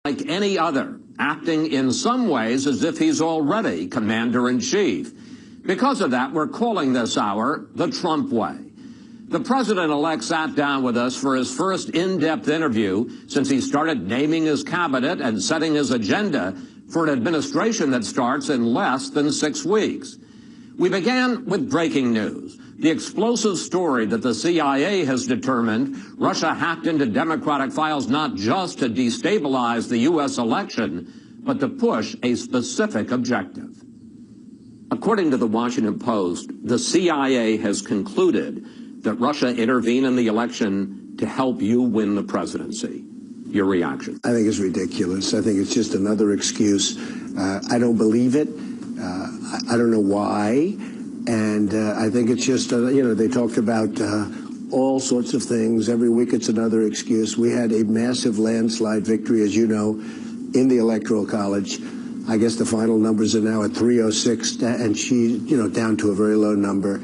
like any other, acting in some ways as if he's already commander-in-chief. Because of that, we're calling this hour the Trump way. The president-elect sat down with us for his first in-depth interview since he started naming his cabinet and setting his agenda for an administration that starts in less than 6 weeks. We began with breaking news, the explosive story that the CIA has determined Russia hacked into Democratic files not just to destabilize the U.S. election, but to push a specific objective. According to the Washington Post, the CIA has concluded that Russia intervened in the election to help you win the presidency. Your reaction? I think it's ridiculous. I think it's just another excuse. I don't believe it. I don't know why. And I think it's just, they talked about all sorts of things. Every week it's another excuse. We had a massive landslide victory, as you know, in the Electoral College. I guess the final numbers are now at 306, and she, down to a very low number.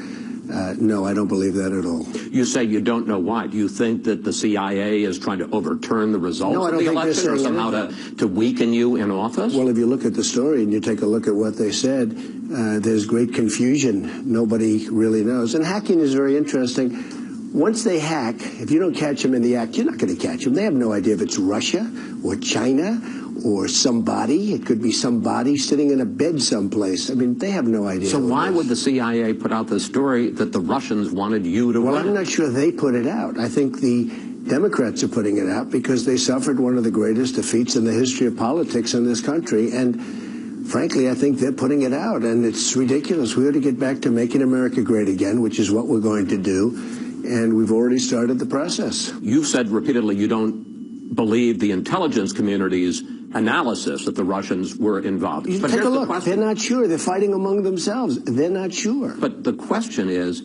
No, I don't believe that at all. You say you don't know why. Do you think that the CIA is trying to overturn the results of the election or somehow to weaken you in office? Well, if you look at the story and you take a look at what they said, there's great confusion. Nobody really knows. And hacking is very interesting. Once they hack, if you don't catch them in the act, you're not going to catch them. They have no idea if it's Russia or China or somebody. It could be somebody sitting in a bed someplace. I mean, they have no idea. So why would the CIA put out the story that the Russians wanted you to win? Well, I'm not sure they put it out. I think the Democrats are putting it out because they suffered one of the greatest defeats in the history of politics in this country. And frankly, I think they're putting it out. And it's ridiculous. We ought to get back to making America great again, which is what we're going to do. And we've already started the process. You've said repeatedly you don't believe the intelligence community's analysis that the Russians were involved. But take a look. They're not sure. They're fighting among themselves. They're not sure. But the question is,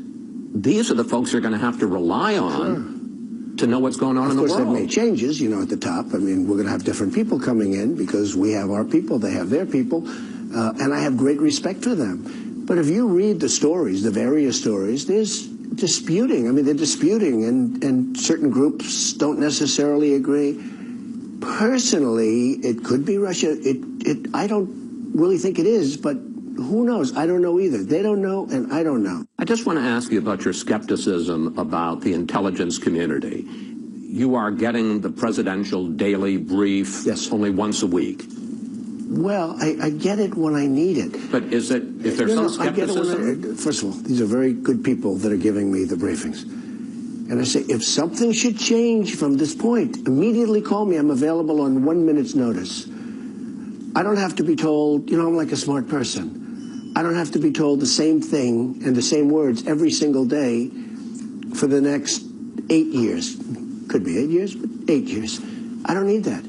these are the folks you're going to have to rely on to know what's going on in the world. Of course, they've made changes, at the top. I mean, we're going to have different people coming in because we have our people, they have their people, and I have great respect for them. But if you read the stories, the various stories, there's disputing. I mean, they're disputing, and certain groups don't necessarily agree. Personally, it could be Russia. I don't really think it is, but who knows? I don't know either. They don't know, and I don't know. I just want to ask you about your skepticism about the intelligence community. You are getting the presidential daily brief only once a week. Well, I get it when I need it. But is there some skepticism? First of all, these are very good people that are giving me the briefings. And I say, if something should change from this point, immediately call me. I'm available on 1 minute's notice. I don't have to be told, I'm like a smart person. I don't have to be told the same thing and the same words every single day for the next 8 years. Could be 8 years, but 8 years. I don't need that.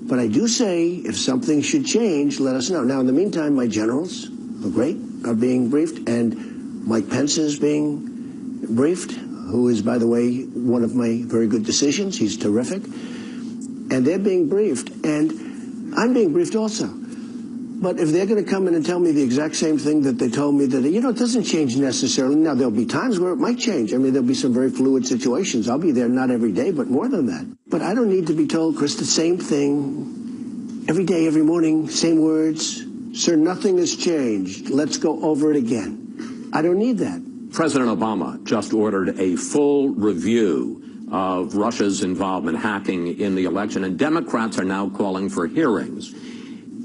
But I do say, if something should change, let us know. Now, in the meantime, my generals are great, are being briefed, and Mike Pence is being briefed, who is, by the way, one of my very good decisions. He's terrific. And they're being briefed, and I'm being briefed also. But if they're going to come in and tell me the exact same thing that they told me that, it doesn't change necessarily. Now, there'll be times where it might change. I mean, there'll be some very fluid situations. I'll be there not every day, but more than that. But I don't need to be told, Chris, the same thing every day, every morning, same words. Sir, nothing has changed. Let's go over it again. I don't need that. President Obama just ordered a full review of Russia's involvement, hacking in the election, and Democrats are now calling for hearings.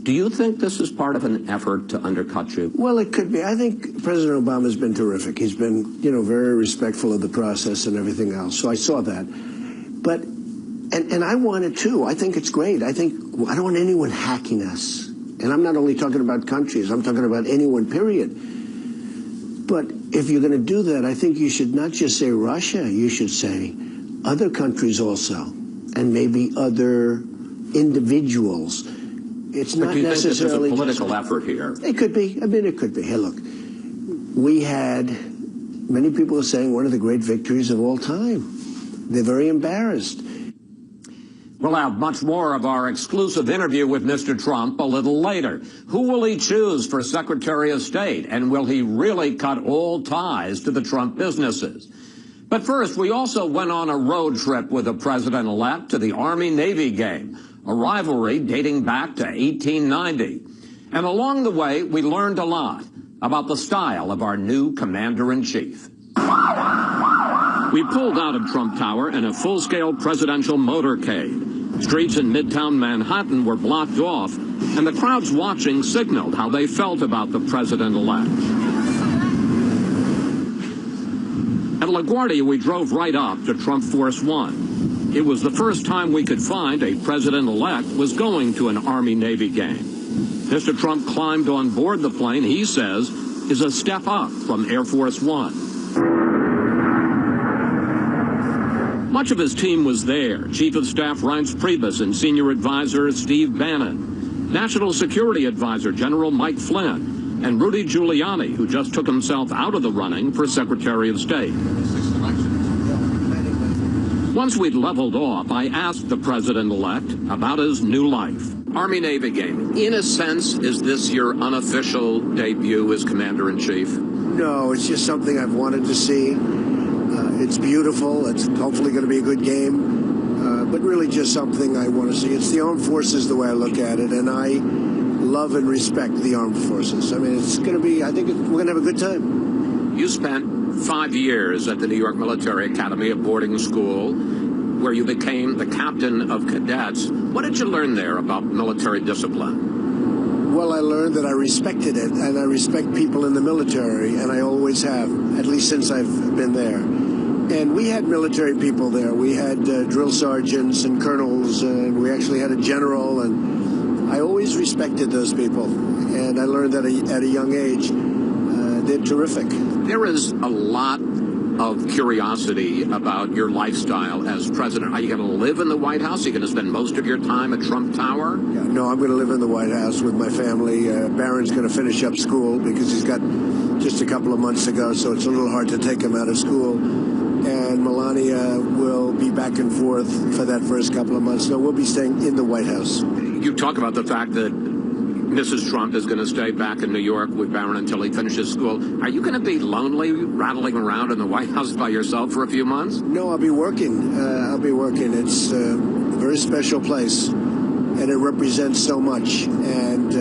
Do you think this is part of an effort to undercut you? Well, it could be. I think President Obama's been terrific. He's been, very respectful of the process and everything else. So I saw that. But, and I want it too. I think it's great. I don't want anyone hacking us. And I'm not only talking about countries. I'm talking about anyone, period. But if you're going to do that, I think you should not just say Russia. You should say other countries also, and maybe other individuals. It's not necessarily a political effort here. It could be. I mean, it could be. Hey, look, we had, many people are saying, one of the great victories of all time. They're very embarrassed. We'll have much more of our exclusive interview with Mr. Trump a little later. Who will he choose for Secretary of State? And will he really cut all ties to the Trump businesses? But first, we also went on a road trip with the president-elect to the Army-Navy game. a rivalry dating back to 1890. And along the way, we learned a lot about the style of our new commander-in-chief. We pulled out of Trump Tower in a full-scale presidential motorcade. Streets in Midtown Manhattan were blocked off, and the crowds watching signaled how they felt about the president-elect. At LaGuardia, we drove right up to Trump Force One. It was the first time we could find a president-elect was going to an Army-Navy game. Mr. Trump climbed on board the plane he says is a step up from Air Force One. Much of his team was there. Chief of Staff Reince Priebus and Senior Advisor Steve Bannon, National Security Advisor General Mike Flynn, and Rudy Giuliani, who just took himself out of the running for Secretary of State. Once we'd leveled off, I asked the president-elect about his new life. Army-Navy game. In a sense, is this your unofficial debut as commander-in-chief? No, it's just something I've wanted to see. It's beautiful. It's hopefully going to be a good game, but really just something I want to see. It's the armed forces the way I look at it, and I love and respect the armed forces. I mean, it's going to be, I think we're going to have a good time. You spent 5 years at the New York Military Academy, a boarding school, where you became the captain of cadets. What did you learn there about military discipline? Well, I learned that I respected it, and I respect people in the military, and I always have, at least since I've been there. And we had military people there. We had drill sergeants and colonels, and we actually had a general, and I always respected those people. And I learned that at a young age, they're terrific. There is a lot of curiosity about your lifestyle as president. Are you going to live in the White House? Are you going to spend most of your time at Trump Tower? Yeah, no, I'm going to live in the White House with my family. Barron's going to finish up school because he's got just a couple of months to go, so it's a little hard to take him out of school. And Melania will be back and forth for that first couple of months. So we'll be staying in the White House. You talk about the fact that Mrs. Trump is going to stay back in New York with Barron until he finishes school. Are you going to be lonely rattling around in the White House by yourself for a few months? No, I'll be working. It's a very special place, and it represents so much. And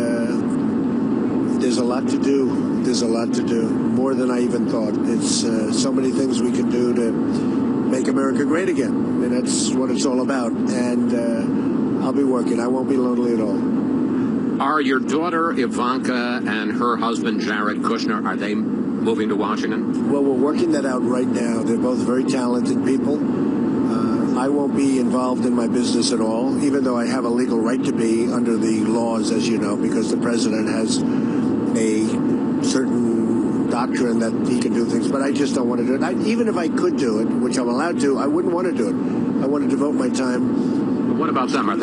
there's a lot to do. There's a lot to do, more than I even thought. It's so many things we can do to make America great again. I mean, that's what it's all about. And I'll be working. I won't be lonely at all. Are your daughter Ivanka and her husband Jared Kushner, are they moving to Washington? Well, we're working that out right now. They're both very talented people. I won't be involved in my business at all, even though I have a legal right to be under the laws, as you know, because the president has a certain doctrine that he can do things, but I just don't want to do it. Even if I could do it, which I'm allowed to, I wouldn't want to do it. I want to devote my time. But what about them? Are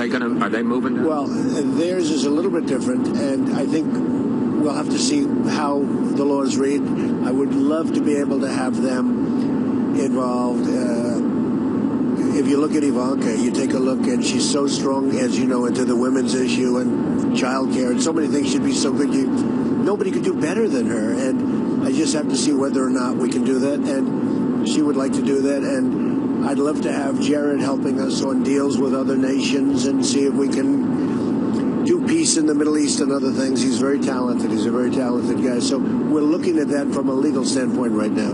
they moving to? Well, theirs is a little bit different, and I think we'll have to see how the laws read. I would love to be able to have them involved. If you look at Ivanka, you take a look, and she's so strong, as you know, into the women's issue and child care, and so many things should be so good. Nobody could do better than her, and I just have to see whether or not we can do that, and she would like to do that, and I'd love to have Jared helping us on deals with other nations and see if we can do peace in the Middle East and other things. He's very talented. He's a very talented guy, so we're looking at that from a legal standpoint right now.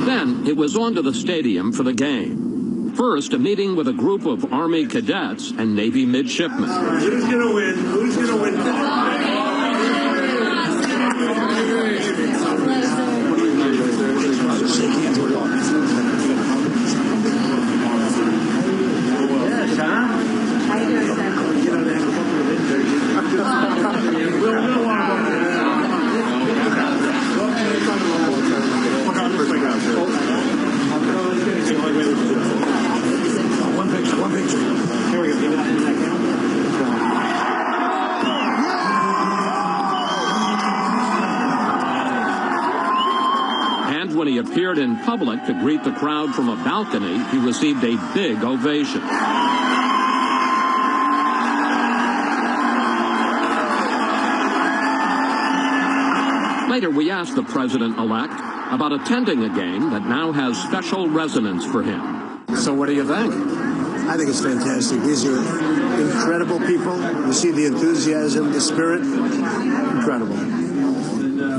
Then it was on to the stadium for the game. First, a meeting with a group of Army cadets and Navy midshipmen. Who's going to win? Who's going to win? One picture. Here we go. And when he appeared in public to greet the crowd from a balcony, he received a big ovation. Later, we asked the president-elect about attending a game that now has special resonance for him. So what do you think? I think it's fantastic. These are incredible people. You see the enthusiasm, the spirit. Incredible.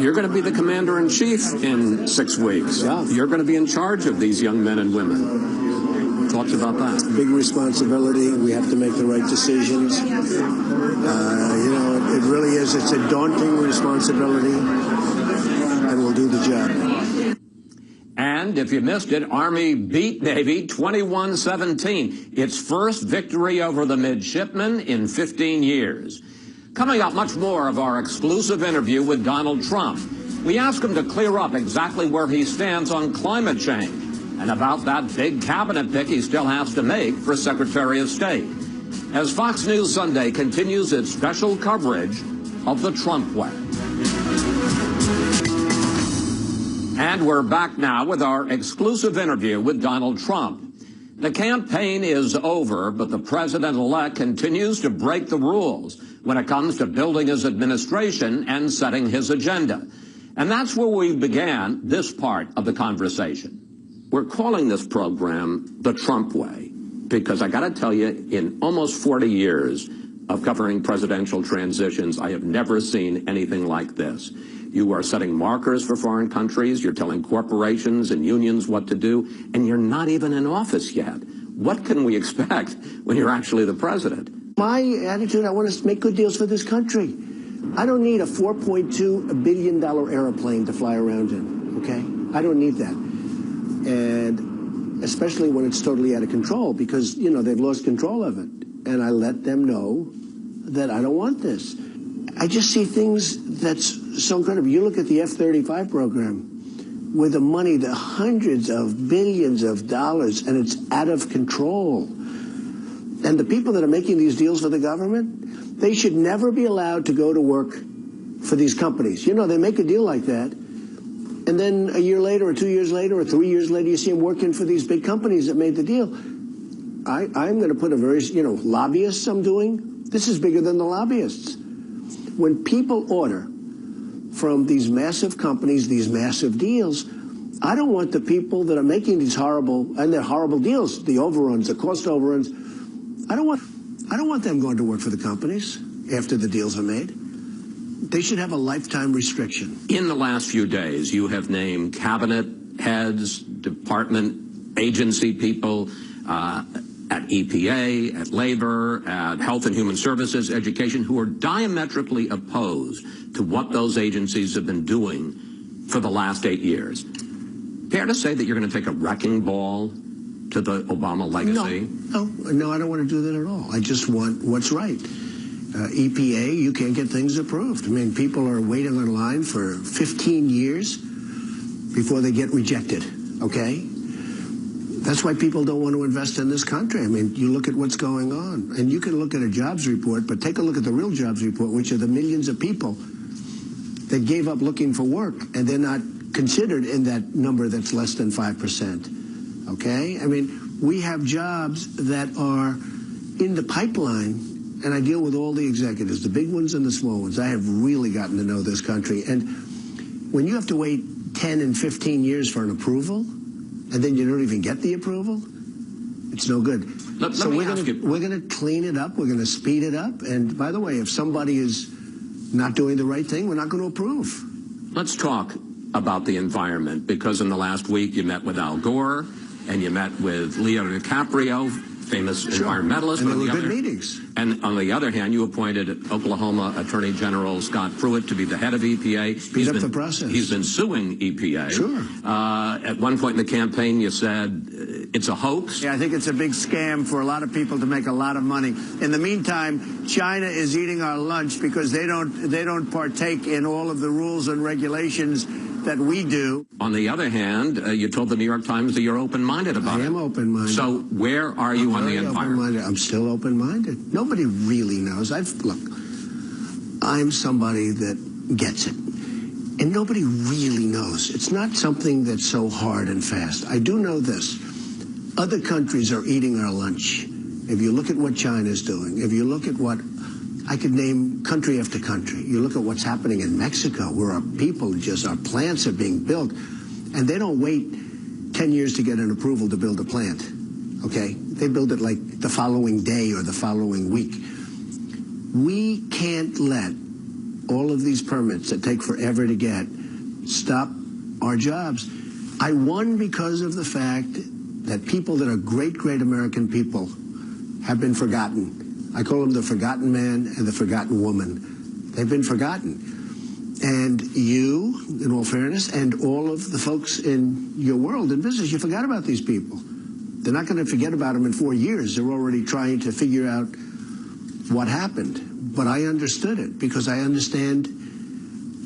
You're going to be the commander-in-chief in 6 weeks. Yeah. You're going to be in charge of these young men and women. Thoughts about that? Big responsibility. We have to make the right decisions. It really is. It's a daunting responsibility, and we'll do the job. And if you missed it, Army beat Navy 21-17. Its first victory over the midshipmen in 15 years. Coming up, much more of our exclusive interview with Donald Trump. We ask him to clear up exactly where he stands on climate change and about that big cabinet pick he still has to make for Secretary of State. As Fox News Sunday continues its special coverage of the Trump way. And we're back now with our exclusive interview with Donald Trump. The campaign is over, but the president-elect continues to break the rules when it comes to building his administration and setting his agenda. And that's where we began this part of the conversation. We're calling this program the Trump way because I got to tell you, in almost 40 years of covering presidential transitions, I have never seen anything like this. You are setting markers for foreign countries, you're telling corporations and unions what to do, and you're not even in office yet. What can we expect when you're actually the president? My attitude, I want to make good deals for this country. I don't need a $4.2 billion airplane to fly around in, okay? I don't need that. And especially when it's totally out of control because, they've lost control of it. And I let them know that I don't want this. I just see things that's so incredible. You look at the F-35 program with the money, the hundreds of billions of dollars, and it's out of control. And the people that are making these deals for the government, they should never be allowed to go to work for these companies. They make a deal like that, and then a year later or 2 years later or 3 years later, you see them working for these big companies that made the deal. I'm going to put a very, lobbyists I'm doing. This is bigger than the lobbyists. When people order from these massive companies, these massive deals, I don't want the people that are making these horrible, and they're horrible deals, the overruns, the cost overruns, I don't want them going to work for the companies after the deals are made. They should have a lifetime restriction. In the last few days, you have named cabinet heads, department, agency people at EPA, at Labor, at Health and Human Services, Education, who are diametrically opposed to what those agencies have been doing for the last 8 years. Fair to say that you're going to take a wrecking ball to the Obama legacy? No, I don't want to do that at all. I just want what's right. EPA, you can't get things approved. I mean, people are waiting on line for 15 years before they get rejected, okay? That's why people don't want to invest in this country. I mean, you look at what's going on, and you can look at a jobs report, but take a look at the real jobs report, which are the millions of people that gave up looking for work, and they're not considered in that number that's less than 5%, okay? I mean, we have jobs that are in the pipeline, and I deal with all the executives, the big ones and the small ones. I have really gotten to know this country, and when you have to wait 10 and 15 years for an approval, and then you don't even get the approval, it's no good. So we're going to clean it up. We're going to speed it up. And by the way, if somebody is not doing the right thing, we're not going to approve. Let's talk about the environment, because in the last week you met with Al Gore and you met with Leo DiCaprio, famous environmentalist. And they were good meetings. And on the other hand, you appointed Oklahoma Attorney General Scott Pruitt to be the head of EPA. Speed up the process. He's been suing EPA. Sure. At one point in the campaign, you said it's a hoax. Yeah, I think it's a big scam for a lot of people to make a lot of money. In the meantime, China is eating our lunch because they don't partake in all of the rules and regulations that we do. On the other hand, you told the New York Times that you're open-minded about it. I am open-minded. So where are you on the environment? I'm still open-minded. Nobody really knows. Look, I'm somebody that gets it. And nobody really knows. It's not something that's so hard and fast. I do know this. Other countries are eating our lunch. If you look at what China's doing, if you look at what I could name country after country. You look at what's happening in Mexico, where our people our plants are being built, and they don't wait 10 years to get an approval to build a plant, okay? They build it like the following day or the following week. We can't let all of these permits that take forever to get stop our jobs. I won because of the fact that people that are great, great American people have been forgotten. I call them the forgotten man and the forgotten woman. They've been forgotten. And you, in all fairness, and all of the folks in your world in business, you forgot about these people. They're not going to forget about them in 4 years. They're already trying to figure out what happened. But I understood it because I understand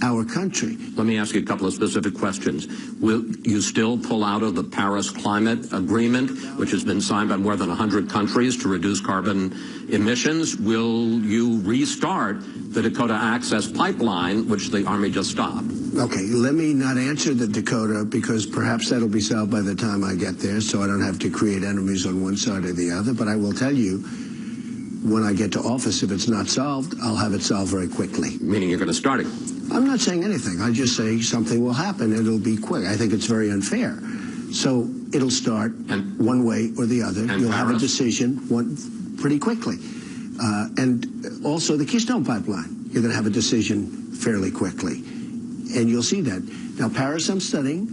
our country. Let me ask you a couple of specific questions. Will you still pull out of the Paris Climate Agreement, which has been signed by more than 100 countries to reduce carbon emissions? Will you restart the Dakota Access Pipeline, which the Army just stopped? Okay, let me not answer the Dakota because perhaps that'll be solved by the time I get there, so I don't have to create enemies on one side or the other. But I will tell you, when I get to office, if it's not solved, I'll have it solved very quickly. Meaning you're going to start it? I'm not saying anything. I just say something will happen and it'll be quick. I think it's very unfair. So it'll start one way or the other. You'll have a decision pretty quickly. And also the Keystone Pipeline, you're going to have a decision fairly quickly. And you'll see that. Now, Paris, I'm studying.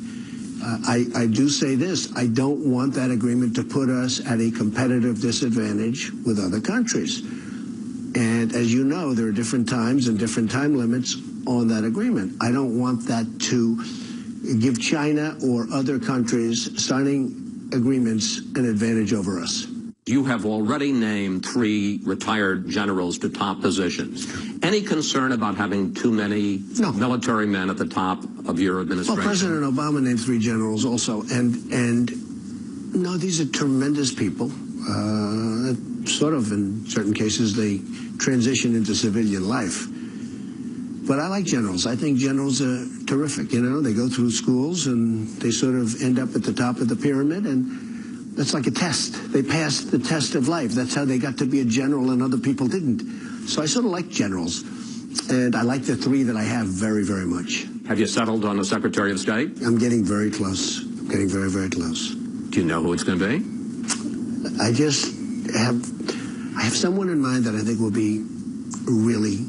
I do say this. I don't want that agreement to put us at a competitive disadvantage with other countries. And as you know, there are different times and different time limits on that agreement. I don't want that to give China or other countries signing agreements an advantage over us. You have already named 3 retired generals to top positions. Any concern about having too many military men at the top of your administration? Well, President Obama named 3 generals also, and no, these are tremendous people. Sort of, in certain cases, they transition into civilian life. But I like generals. I think generals are terrific. You know, they go through schools and they sort of end up at the top of the pyramid, and that's like a test. They passed the test of life. That's how they got to be a general and other people didn't. So I sort of like generals. And I like the 3 that I have very, very much. Have you settled on a Secretary of State? I'm getting very close. I'm getting very, very close. Do you know who it's going to be? I just have someone in mind that I think will be really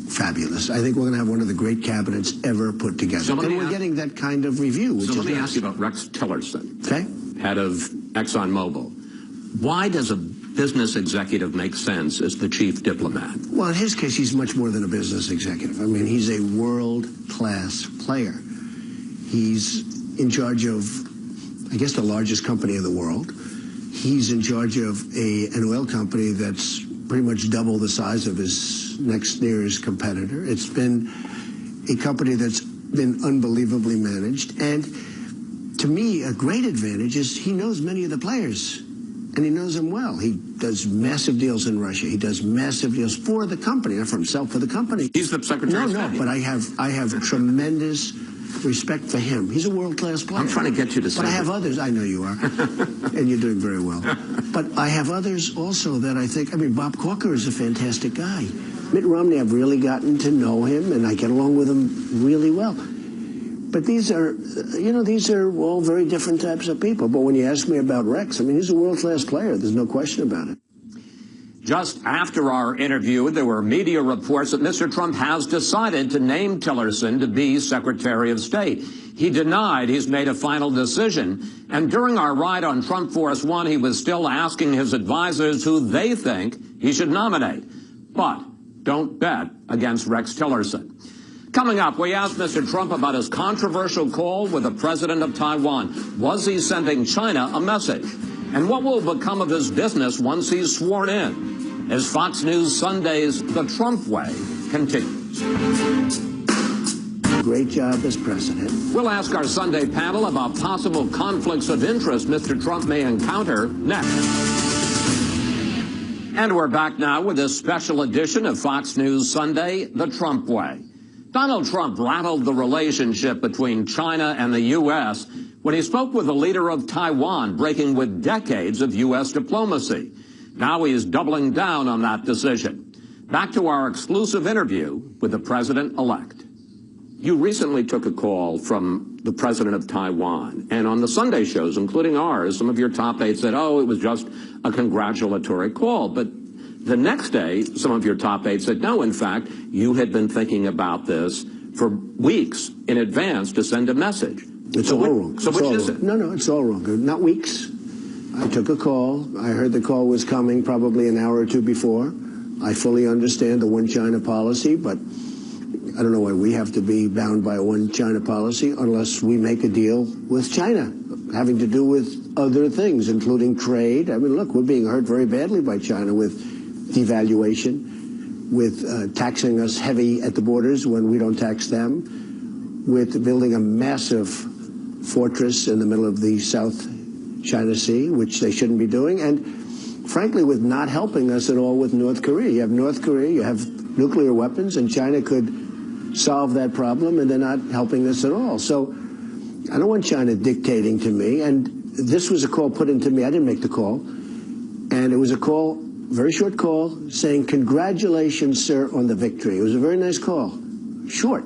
fabulous. I think we're going to have one of the great cabinets ever put together. And we're getting that kind of review. So let me ask you about Rex Tillerson, okay, head of ExxonMobil. Why does a business executive make sense as the chief diplomat? Well, in his case, he's much more than a business executive. I mean, he's a world-class player. He's in charge of, I guess, the largest company in the world. He's in charge of an oil company that's pretty much double the size of his next nearest competitor. It's been a company that's been unbelievably managed. And to me, a great advantage is he knows many of the players, and he knows them well. He does massive deals in Russia. He does massive deals for the company, not for himself, for the company. He's the Secretary of State. No, but I have tremendous respect for him. He's a world-class player. I'm trying to get you to say But I have others. I know you are. And you're doing very well. But I have others also that I think, I mean, Bob Corker is a fantastic guy. Mitt Romney, I've really gotten to know him, and I get along with him really well. But these are, you know, these are all very different types of people. But when you ask me about Rex, I mean, he's a world-class player. There's no question about it. Just after our interview, there were media reports that Mr. Trump has decided to name Tillerson to be Secretary of State. He denied he's made a final decision. And during our ride on Trump Force One, he was still asking his advisors who they think he should nominate. But don't bet against Rex Tillerson. Coming up, we asked Mr. Trump about his controversial call with the president of Taiwan. Was he sending China a message? And what will become of his business once he's sworn in? As Fox News Sunday's The Trump Way continues. Great job as president. We'll ask our Sunday panel about possible conflicts of interest Mr. Trump may encounter next. And we're back now with this special edition of Fox News Sunday, The Trump Way. Donald Trump rattled the relationship between China and the U.S. when he spoke with the leader of Taiwan, breaking with decades of U.S. diplomacy. Now he is doubling down on that decision. Back to our exclusive interview with the president-elect. You recently took a call from the president of Taiwan. And on the Sunday shows, including ours, some of your top aides said, oh, it was just a congratulatory call. But the next day, some of your top aides said, no, in fact, you had been thinking about this for weeks in advance to send a message. It's all wrong. So which is it? No, it's all wrong. Not weeks. I took a call. I heard the call was coming probably an hour or two before. I fully understand the one China policy, but I don't know why we have to be bound by a one China policy unless we make a deal with China, having to do with other things, including trade. I mean, look, we're being hurt very badly by China with devaluation, with taxing us heavy at the borders when we don't tax them, with building a massive fortress in the middle of the South China Sea, which they shouldn't be doing, and frankly, with not helping us at all with North Korea. You have North Korea, you have nuclear weapons, and China could solve that problem, and they're not helping us at all. So I don't want China dictating to me, and this was a call put into me. I didn't make the call, and it was a call, very short call, saying, congratulations, sir, on the victory. It was a very nice call, short.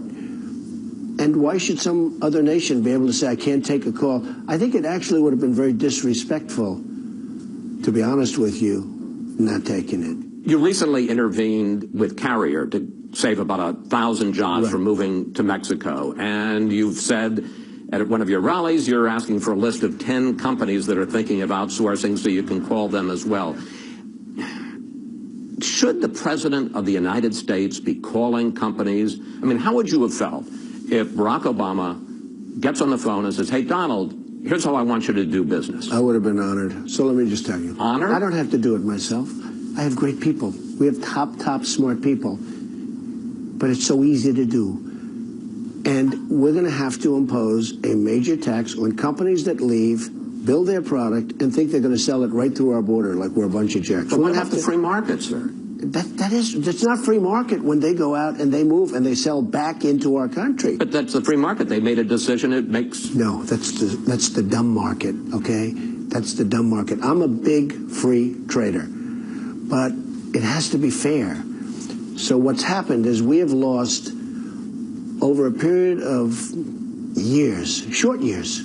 And why should some other nation be able to say, I can't take a call? I think it actually would have been very disrespectful, to be honest with you, not taking it. You recently intervened with Carrier to save about 1,000 jobs from moving to Mexico. And you've said at one of your rallies, you're asking for a list of 10 companies that are thinking of outsourcing so you can call them as well. Should the President of the United States be calling companies? I mean, how would you have felt if Barack Obama gets on the phone and says, hey, Donald, here's how I want you to do business? I would have been honored. So let me just tell you. Honored? I don't have to do it myself. I have great people. We have top smart people. But it's so easy to do. And we're going to have to impose a major tax on companies that leave, build their product, and think they're going to sell it right through our border like we're a bunch of jerks. But what about the free market, sir? That's not free market when they go out and they move and they sell back into our country. But that's the free market. They made a decision. It makes... No, that's the dumb market, okay? That's the dumb market. I'm a big free trader, but it has to be fair. So what's happened is we have lost, over a period of years, short years,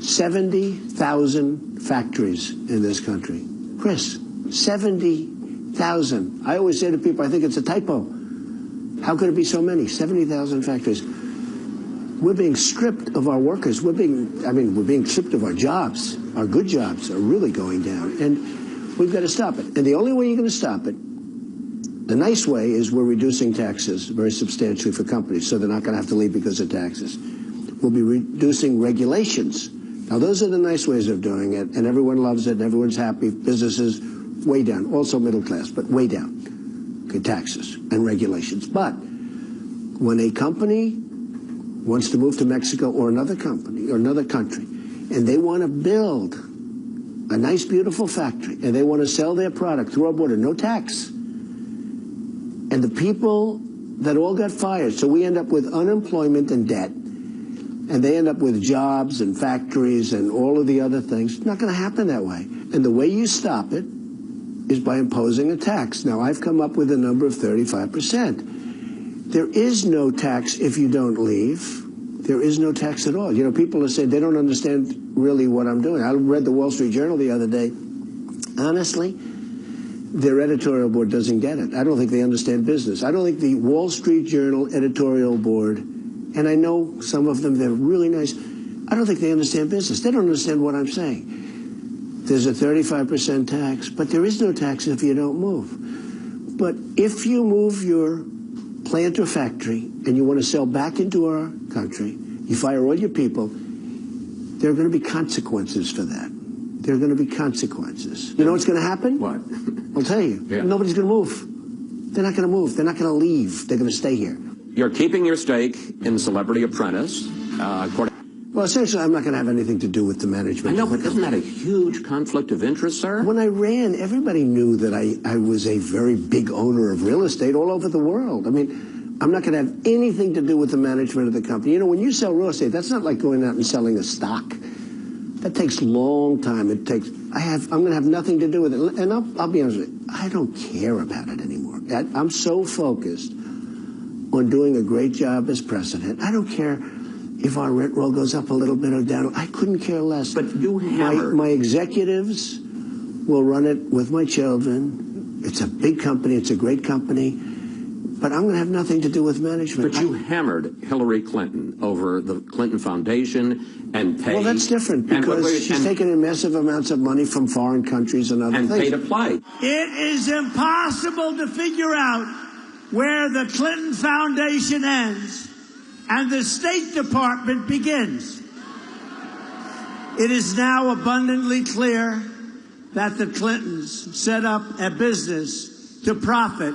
70,000 factories in this country. Chris, 70,000. I always say to people, I think it's a typo. How could it be so many? 70,000 factories. We're being stripped of our workers. We're being stripped of our jobs. Our good jobs are really going down. And we've got to stop it. And the only way you're going to stop it, the nice way, is we're reducing taxes very substantially for companies, so they're not going to have to leave because of taxes. We'll be reducing regulations. Now, those are the nice ways of doing it, and everyone loves it, and everyone's happy. Businesses, way down. Also middle class, but way down. Okay, taxes and regulations. But when a company wants to move to Mexico or another company or another country, and they want to build a nice, beautiful factory, and they want to sell their product through our border, no tax. And the people that all got fired, so we end up with unemployment and debt, and they end up with jobs and factories and all of the other things. It's not going to happen that way. And the way you stop it is by imposing a tax. Now, I've come up with a number of 35%. There is no tax if you don't leave. There is no tax at all. You know, people are saying they don't understand really what I'm doing. I read the Wall Street Journal the other day. Honestly, their editorial board doesn't get it. I don't think they understand business. I don't think the Wall Street Journal editorial board, and I know some of them, they're really nice, I don't think they understand business. They don't understand what I'm saying. There's a 35% tax, but there is no tax if you don't move. But if you move your plant or factory and you want to sell back into our country, you fire all your people, there are going to be consequences for that. There are going to be consequences. You know what's going to happen? What? I'll tell you. Yeah. Nobody's going to move. They're not going to move. They're not going to leave. They're going to stay here. You're keeping your stake in Celebrity Apprentice. Well, essentially, I'm not going to have anything to do with the management. I know, but isn't that a huge conflict of interest, sir? When I ran, everybody knew that I was a very big owner of real estate all over the world. I mean, I'm not going to have anything to do with the management of the company. You know, when you sell real estate, that's not like going out and selling a stock. That takes a long time. I'm going to have nothing to do with it. And I'll be honest with you, I don't care about it anymore. I'm so focused on doing a great job as president. I don't care if our rent roll goes up a little bit or down. I couldn't care less. But you hammered. My executives will run it with my children. It's a big company. It's a great company. But I'm going to have nothing to do with management. But you hammered Hillary Clinton over the Clinton Foundation and paid. Well, that's different because she's taken in massive amounts of money from foreign countries and other things. And paid a play. It is impossible to figure out where the Clinton Foundation ends and the State Department begins. It is now abundantly clear that the Clintons set up a business to profit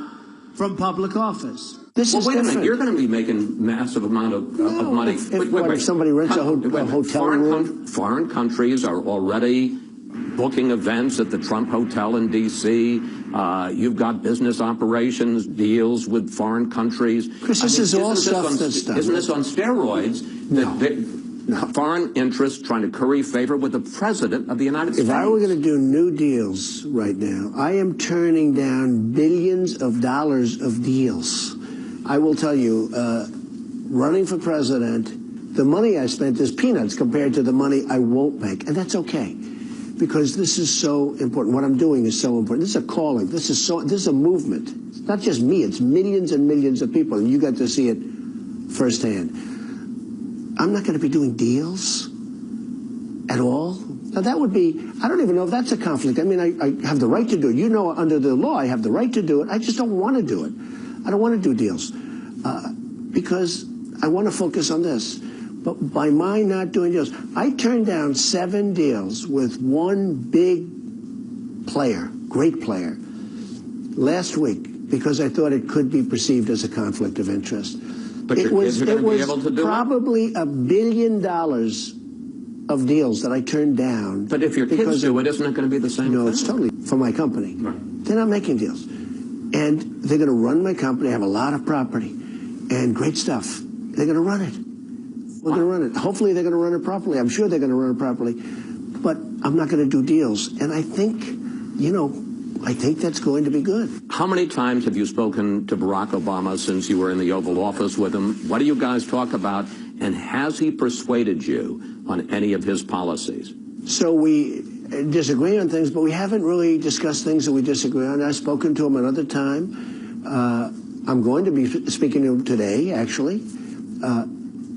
from public office. This is wait a different. minute. You're going to be making massive amount of money. If somebody rents a hotel room? Foreign countries are already booking events at the Trump Hotel in D.C. You've got business operations, deals with foreign countries. Chris, this is all stuff that's done. Isn't this on steroids? No. Foreign interests trying to curry favor with the President of the United States. If I were going to do new deals right now, I am turning down billions of dollars of deals. I will tell you, running for president, the money I spent is peanuts compared to the money I won't make. And that's okay, because this is so important. What I'm doing is so important. This is a calling. This is a movement. It's not just me. It's millions and millions of people, and you got to see it firsthand. I'm not going to be doing deals at all. Now, that would be, I don't even know if that's a conflict. I mean, I have the right to do it. You know, under the law, I have the right to do it. I just don't want to do it. I don't want to do deals because I want to focus on this. But by my not doing deals, I turned down 7 deals with one big player, great player, last week because I thought it could be perceived as a conflict of interest. But your kids are going to be able to do probably $1 billion of deals that I turned down. But if your kids do it, isn't it going to be the same thing? No, it's totally for my company. Right. They're not making deals. And they're going to run my company, have a lot of property and great stuff. They're going to run it. We're going to run it. Hopefully they're going to run it properly. I'm sure they're going to run it properly. But I'm not going to do deals. And I think, I think that's going to be good. How many times have you spoken to Barack Obama since you were in the Oval Office with him? What do you guys talk about? And has he persuaded you on any of his policies? So we disagree on things, but we haven't really discussed things that we disagree on. I've spoken to him another time. I'm going to be speaking to him today, actually.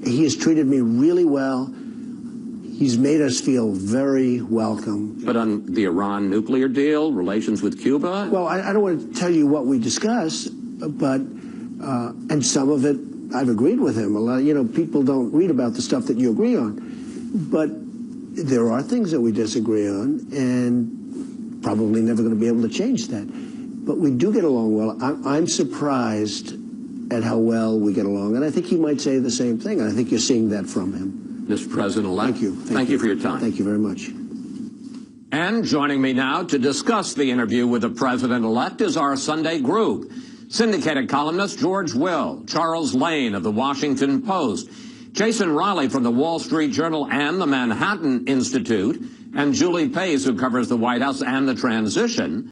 He has treated me really well. He's made us feel very welcome. But on the Iran nuclear deal, relations with Cuba? Well, I don't want to tell you what we discussed, but, and some of it I've agreed with him. A lot, people don't read about the stuff that you agree on. But there are things that we disagree on, and probably never going to be able to change that. But we do get along well. I'm surprised at how well we get along, and I think he might say the same thing, and I think you're seeing that from him. Mr. President-elect, thank you. Thank you for your time. Thank you very much. And joining me now to discuss the interview with the President-elect is our Sunday group. Syndicated columnist George Will, Charles Lane of the Washington Post, Jason Riley from the Wall Street Journal and the Manhattan Institute, and Julie Pace, who covers the White House and the transition.